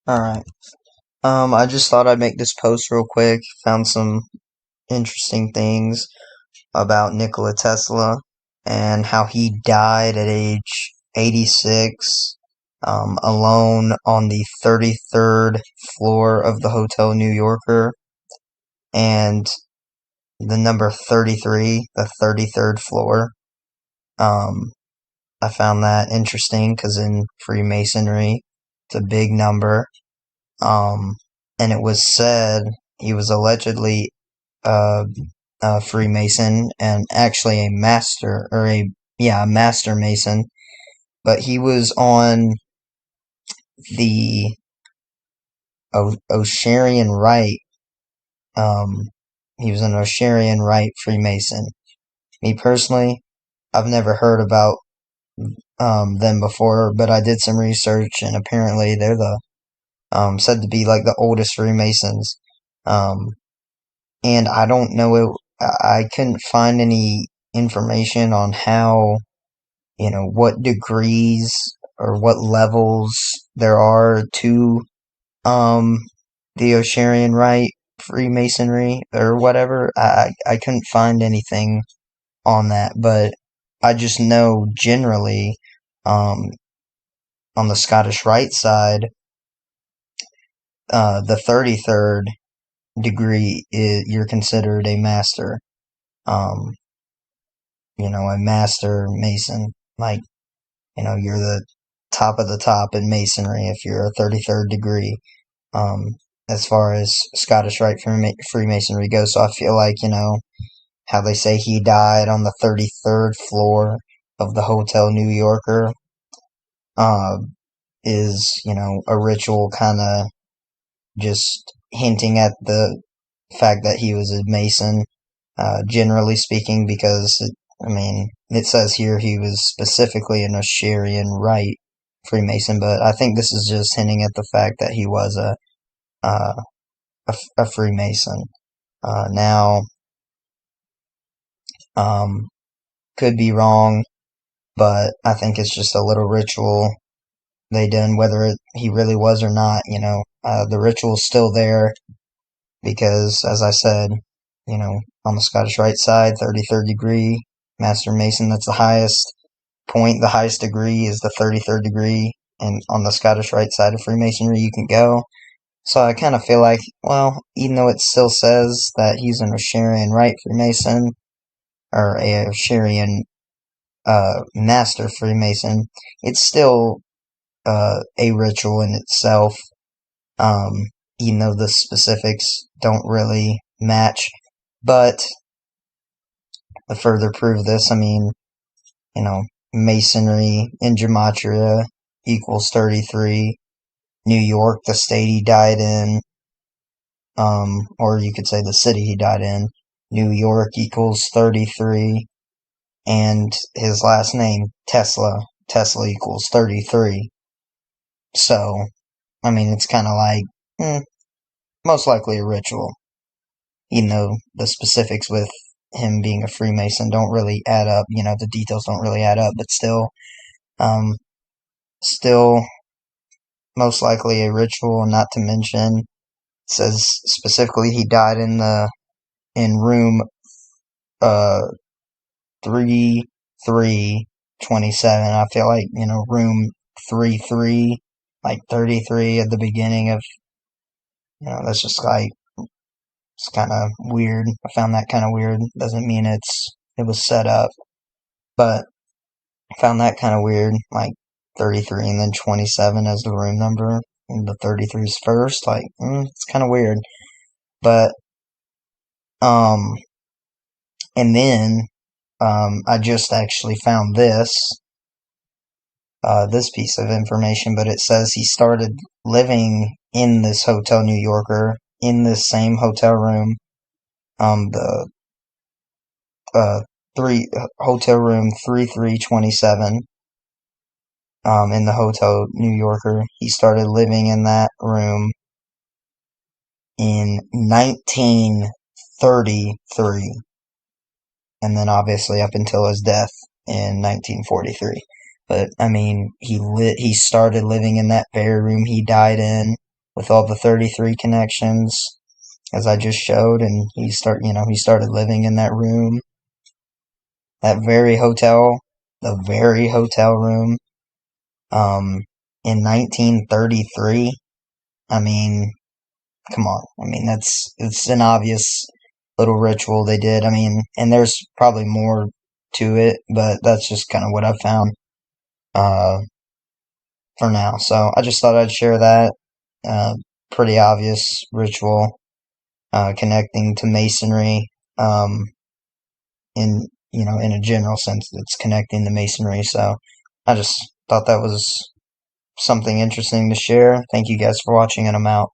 Alright. I just thought I'd make this post real quick. Found some interesting things about Nikola Tesla and how he died at age 86, alone on the 33rd floor of the Hotel New Yorker. And the number 33, the 33rd floor. Um, I found that interesting because in Freemasonry, it's a big number. Um, and it was said he was allegedly uh, a Freemason and actually a master, or a master Mason, but he was on the Osharian Rite. Um, he was an Osharian Rite Freemason. Me personally, I've never heard about them before, but I did some research, and apparently they're the said to be like the oldest Freemasons. Um, and I don't know it. I couldn't find any information on how, what degrees or what levels there are to um the Osharian Rite Freemasonry or whatever. I couldn't find anything on that, but I just know generally um on the Scottish Rite side, the 33rd degree is you're considered a master. Um, a master mason. Like, you're the top of the top in masonry if you're a 33rd degree. Um, as far as Scottish Rite Freemasonry goes. So I feel like, how they say he died on the 33rd floor of the Hotel New Yorker, uh, is, a ritual kind of just hinting at the fact that he was a mason, generally speaking, because it says here he was specifically an Osharian Rite Freemason, but I think this is just hinting at the fact that he was uh, a Freemason. Now, um, could be wrong, but I think it's just a little ritual they done, whether he really was or not. The ritual's still there because, as I said, on the Scottish Rite side, 33rd degree, Master Mason, that's the highest point. The highest degree is the 33rd degree, and on the Scottish Rite side of Freemasonry, you can go. So I kind of feel like, well, even though it still says that he's an Osharian Rite Freemason, or a Osharian Master Freemason, it's still a ritual in itself, um, even though the specifics don't really match. But to further prove this, Masonry in Gematria equals 33. New York, the state he died in, or you could say the city he died in, New York equals 33. And his last name, Tesla equals 33. So, it's kind of like, most likely a ritual. Even though the specifics with him being a Freemason don't really add up, the details don't really add up, but um, still most likely a ritual, not to mention, it says specifically he died in room, uh, 3327. I feel like, room 33, like 33 at the beginning of, that's just like, it's kind of weird. I found that kind of weird. Doesn't mean it was set up, but I found that kind of weird. Like 33 and then 27 as the room number, and the 33's first. Like, it's kind of weird. But, um, and then, I just actually found this piece of information, but it says he started living in this Hotel New Yorker, in this same hotel room, the uh, three hotel room 3327, in the Hotel New Yorker. He started living in that room in 1933, and then obviously up until his death in 1943. But he started living in that very room he died in. with all the 33 connections, as I just showed, and he started living in that room, that very hotel, the very hotel room, um, in 1933. I mean, come on. I mean, it's an obvious little ritual they did. I mean, and there's probably more to it, but that's just kind of what I found, uh, for now. So I just thought I'd share that, uh, pretty obvious ritual, connecting to Masonry, in a general sense, it's connecting to Masonry. So I just thought that was something interesting to share. Thank you guys for watching, and I'm out.